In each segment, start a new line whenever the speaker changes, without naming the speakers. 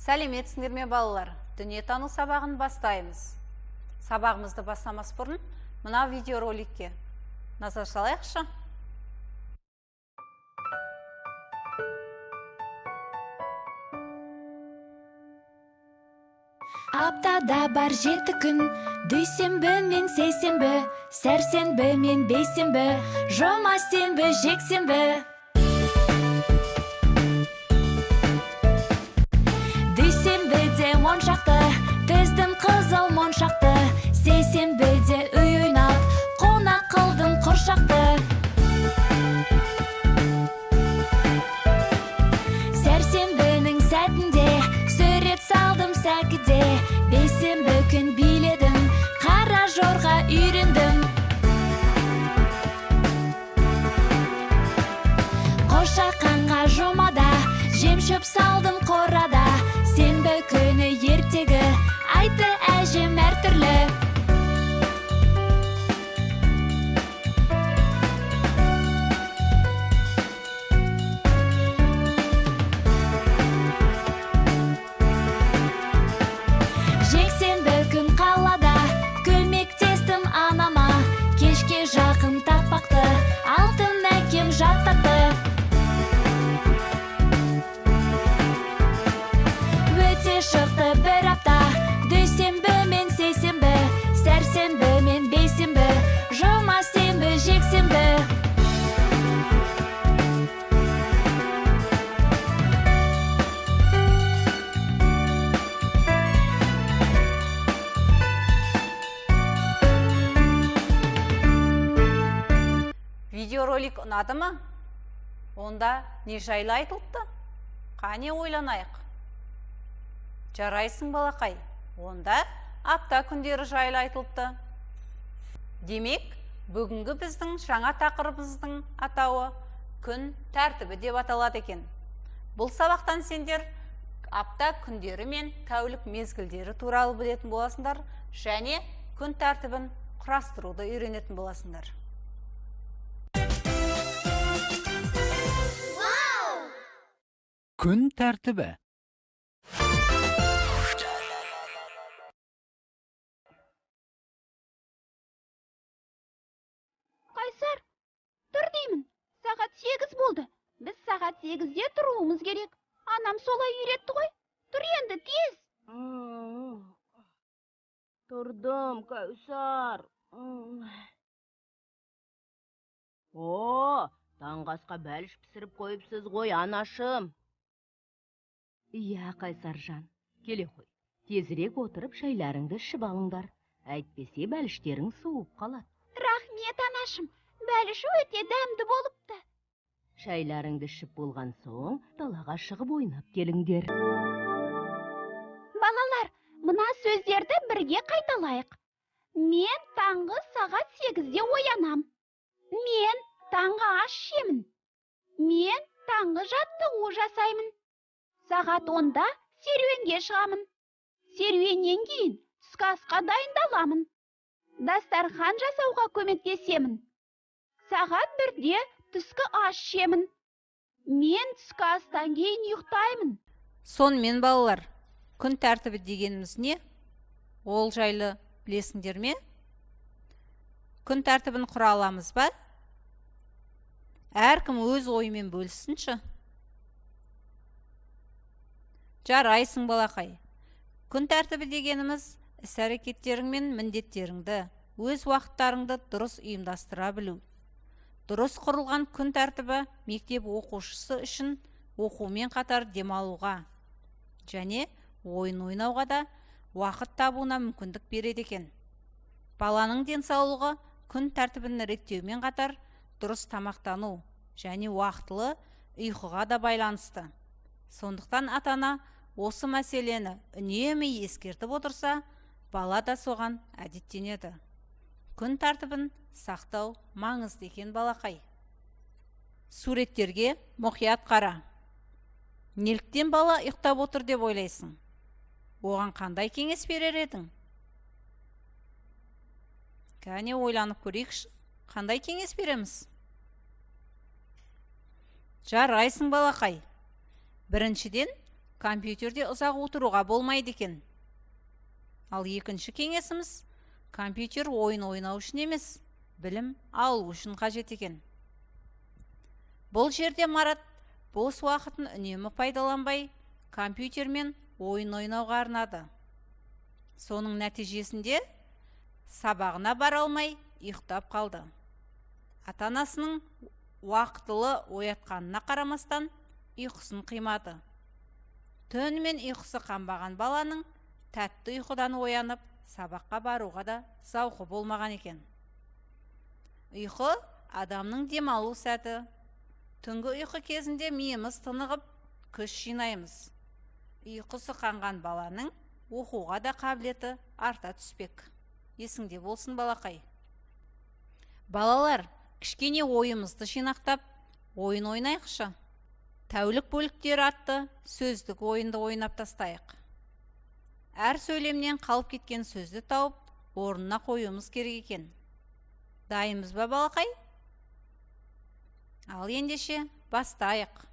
Сәлеметсіңдер ме балалар? Дүниетану сабағын бастаймыз. Сабағымызды бастамас бұрын мына видеороликке назар салайықшы.
Аптада бар 7 күн, дүйсенбі мен сейсенбі, сәрсенбі мен бейсенбі, жұма сенбі, жексенбі. Дүйсенбіде моншақты, тіздің қызыл моншақты, сейсенбіде үй ойнап, қонақ қылдым құршақты. Сәрсенбінің сәтінде, сурет салдым сәкіде, бейсенбі күн биледім, қара жорға үйрендім. Қошақанға жұмада, жем-шөп салдым қорада, сенбі күні ертегі, айты әжем әртүрлі. Жексенбі күн қалада, көмектестім анама, кешке жақын таппақты, алтын әкем жаттатты. Өте шықты бір апта, дүйсенбі мен сейсенбі, сәрсенбі мен бейсенбі, жұма сенбі, жексенбі.
Видеоролик ұнады ма? Онда не жайлы айтылыпты? Қане ойланайық. Жарайсың балақай. Онда апта күндері жайлы айтылыпты. Демек, бүгінгі біздің жаңа тақырыбымыздың атауы күн тәртібі деп аталады екен. Бұл сабақтан сендер апта күндері мен тәулік мезгілдері туралы білетін боласыңдар, және күн тәртібін құрастыруды үйренетін боласыңдар.
Күн тәртібі.
Қайсар, тұр деймін. Сағат 8 болды. Біз сағат 8-де тұруымыз керек. Анам солай үйретті ғой. Тұр енді тез. Тұрдым, Кәусар.
Таңғы асқа бәліш пісіріп қойыпсыз ғой, анашым. Иә, Қайсаржан, келе қой. Тезірек отырып шайларыңды ішіп алыңдар. Әйтпесе бәліштерің суып қалады.
Рахмет, анашым. Бәліш өте дәмді болыпты.
Шайларыңды ішіп болған соң, далаға шығып ойнап келіңдер.
Балалар, мына сөздерді бірге қайталайық. Мен таңғы сағат 8-де оянам. Мен таңғы ас жемін. Мен таңғы жаттығу жасаймын. Сағат 10-да серуенге шығамын. Серуеннен кейін түскі асқа дайындаламын. Дастархан жасауға көмектесемін. Сағат 1-де түскі ас жемін. Мен түскі астан кейін ұйықтаймын.
Сонымен балалар, күн тәртібі дегеніміз не? Ол жайлы білесіңдер ме? Күн тәртібін құра аламыз ба? Әркім өз ойымен бөліссінші. Жарайсың балақай. Күн тәртібі дегеніміз іс-әрекеттерің мен міндеттеріңді, өз уақыттарыңды дұрыс ұйымдастыра білу. Дұрыс құрылған күн тәртібі мектеп оқушысы үшін оқумен қатар демалуға және ойын ойнауға да уақыт табуына мүмкіндік береді екен. Баланың денсаулығы күн тәртібін реттеумен қатар дұрыс тамақтану және уақытылы ұйқыға да байланысты. Сондықтан ата-ана осы мәселені үнемі ескертіп отырса, бала да соған әдеттенеді. Күн тәртібін сақтау маңызды екен балақай. Суреттерге мұқият қара. Неліктен бала ұйықтап отыр деп ойлайсың? Оған қандай кеңес берер едің? Кәне ойланып көрейікші, қандай кеңес береміз? Жарайсың балақай. Біріншіден, компьютерде ұзақ отыруға болмайды екен. Ал екінші кеңесіміз, компьютер ойын ойнау үшін емес, білім алу үшін қажет екен. Бұл жерде Марат бос уақытын үнемі пайдаланбай, компьютермен ойын ойнауға арнады. Соның нәтижесінде сабағына бара алмай ұйықтап қалды. Ата-анасының уақытылы оятқанына қарамастан ұйқысын қимады. Түнімен ұйқысы қанбаған баланың тәтті ұйқыдан оянып, сабаққа баруға да зауқы болмаған екен. Ұйқы адамның демалу сәті. Түнгі ұйқы кезінде миымыз тынығып, күш жинаймыз. Ұйқысы қанған баланың оқуға да қабілеті арта түспек. Есіңде болсын, балақай. Балалар, кішкене ойымызды жинақтап, ойын ойнайықшы. Тәулік бөліктері атты сөздік ойынды ойнап тастайық. Әр сөйлемнен қалып кеткен сөзді тауып, орнына қоюымыз керек екен. Дайынбыз ба, балақай? Ал ендеше бастайық.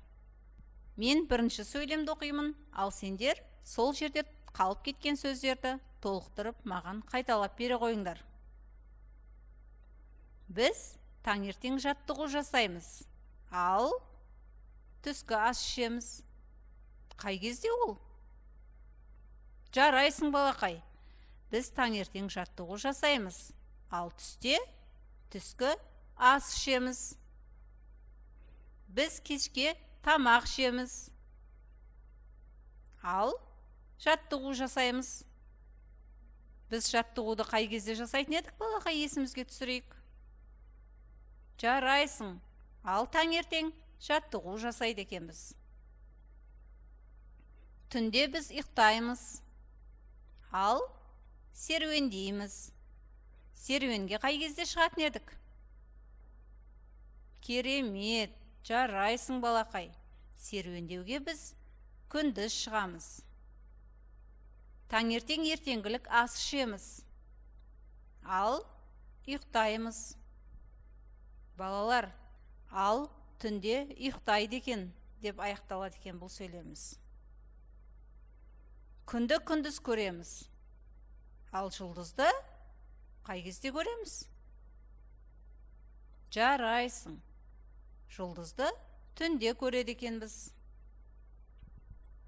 Мен бірінші сөйлемді оқимын, ал сендер сол жерде қалып кеткен сөздерді толықтырып маған қайталап бере қойыңдар. Біз таңертең жаттығу жасаймыз, ал түскі ас ішеміз. Қай кезде ол? Жарайсың, балақай. Біз таңертең жаттығу жасаймыз, ал түсте түскі ас ішеміз. Біз кешке тамақ ішеміз, ал жаттығу жасаймыз. Біз жаттығуды қай кезде жасайтын едік, балақай, есімізге түсірейік. Жарайсың, ал таңертең жаттығу жасайды екенбіз. Түнде біз ұйықтаймыз, ал серуендейміз. Серуенге қай кезде шығатын едік? Керемет, жарайсың, балақай. Серуендеуге біз күндіз шығамыз. Таңертең ертеңгілік ас ішеміз, ал ұйықтаймыз. Балалар, ал түнде ұйықтайды екен деп аяқталады екен бұл сөйлеміміз. Күнді күндіз көреміз, ал жұлдызды қай кезде көреміз? Жарайсың, жұлдызды түнде көреді екенбіз.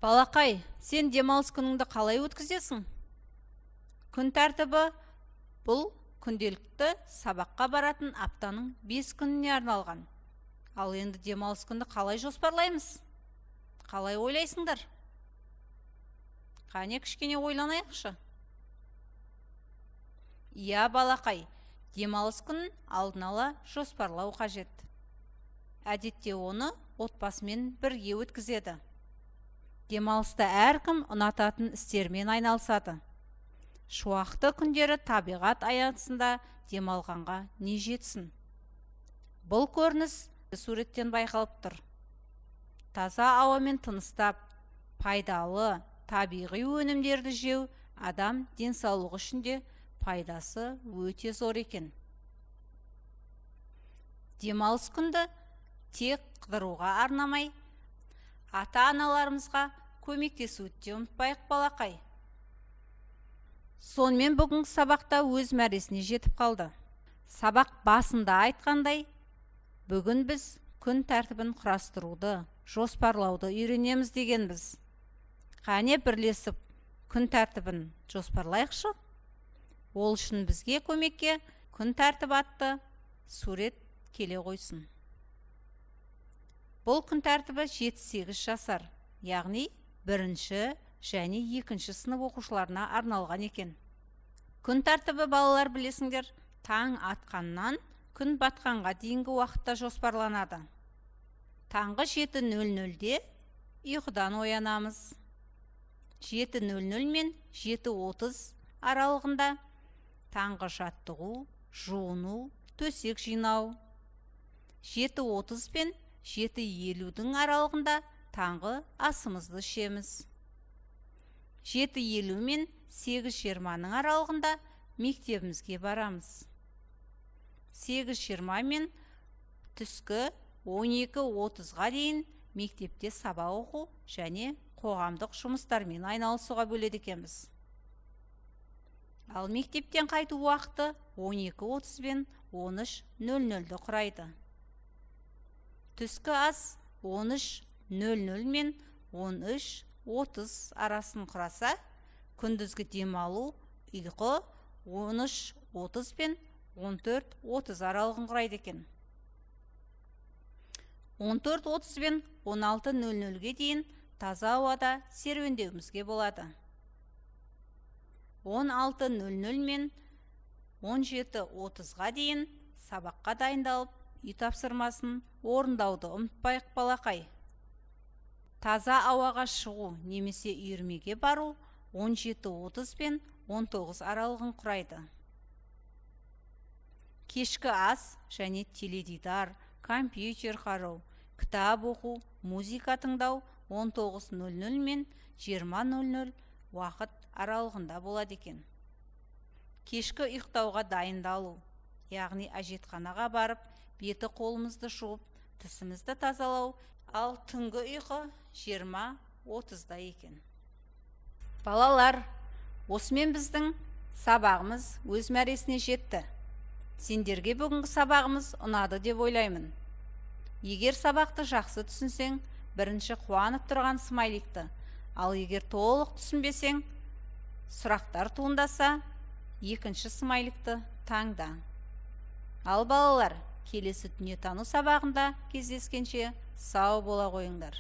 Балақай, сен демалыс күніңді қалай өткізесің? Күн тәртібі бұл күнделікті сабаққа баратын аптаның 5 күніне арналған. Ал енді демалыс күнді қалай жоспарлаймыз? Қалай ойлайсыңдар? Қане кішкене ойланайықшы. Иә, балақай, демалыс күнін алдын ала жоспарлау қажет. Әдетте оны отбасымен бірге өткізеді. Демалыста әркім ұнататын істермен айналысады. Шуақты күндері табиғат аясында демалғанға не жетсін. Бұл көрініс суреттен байқалып тұр. Таза ауамен тыныстап, пайдалы табиғи өнімдерді жеу адам денсаулығы үшін де пайдасы өте зор екен. Демалыс күнді тек қыдыруға арнамай, ата-аналарымызға көмектесуді ұмытпайық, балақай. Сонымен бүгінгі сабақта өз мәресіне жетіп қалды. Сабақ басында айтқандай, бүгін біз күн тәртібін құрастыруды, жоспарлауды үйренеміз дегенбіз. Қане бірлесіп күн тәртібін жоспарлайықшы. Ол үшін бізге көмекке күн тәртібі атты сурет келе қойсын. Бұл күн тәртібі 7-8 жасар, яғни 1-ші және 2-ші сынып оқушыларына арналған екен. Күн тәртібі, балалар, білесіңдер, таң атқаннан күн батқанға дейінгі уақытта жоспарланады. Таңғы 7:00-де ұйқыдан оянамыз. 7:00 мен 7:30 аралығында таңғы жаттығу, жуыну, төсек жинау. 7:30 пен 7:50-дің аралығында таңғы асымызды ішеміз. 7:50 мен 8:20-ның аралығында мектебімізге барамыз. 8:20 мен түскі 12:30-ға дейін мектепте сабақ оқу және қоғамдық жұмыстармен айналысуға бөледі екенбіз. Ал мектептен қайту уақыты 12:30 бен 13:00-ді құрайды. Түскі ас 13:00 мен 13:30 арасын құраса, күндізгі демалу, ұйқы 13:30 пен 14:30 аралығын құрайды екен. 14:30 бен 16:00-ге дейін таза ауада серуендеуімізге болады. 16:00 мен 17:30-ға дейін сабаққа дайындалып, үй тапсырмасын орындауды ұмытпайық балақай. Таза ауаға шығу немесе үйірмеге бару 17:30 пен 19 аралығын құрайды. Кешкі ас және теледидар, компьютер қарау, кітап оқу, музыка тыңдау 19:00 мен 20:00 уақыт аралығында болады екен. Кешкі ұйықтауға дайындалу, яғни әжетханаға барып, беті қолымызды жуып, тісімізді тазалау, ал түнгі ұйқы 20:30-да екен. Балалар, осымен біздің сабағымыз өз мәресіне жетті. Сендерге бүгінгі сабағымыз ұнады деп ойлаймын. Егер сабақты жақсы түсінсең, бірінші қуанып тұрған смайликті, ал егер толық түсінбесең, сұрақтар туындаса, екінші смайликті таңда. Ал балалар, келесі дүниетану сабағында кездескенше сау бола қойыңдар.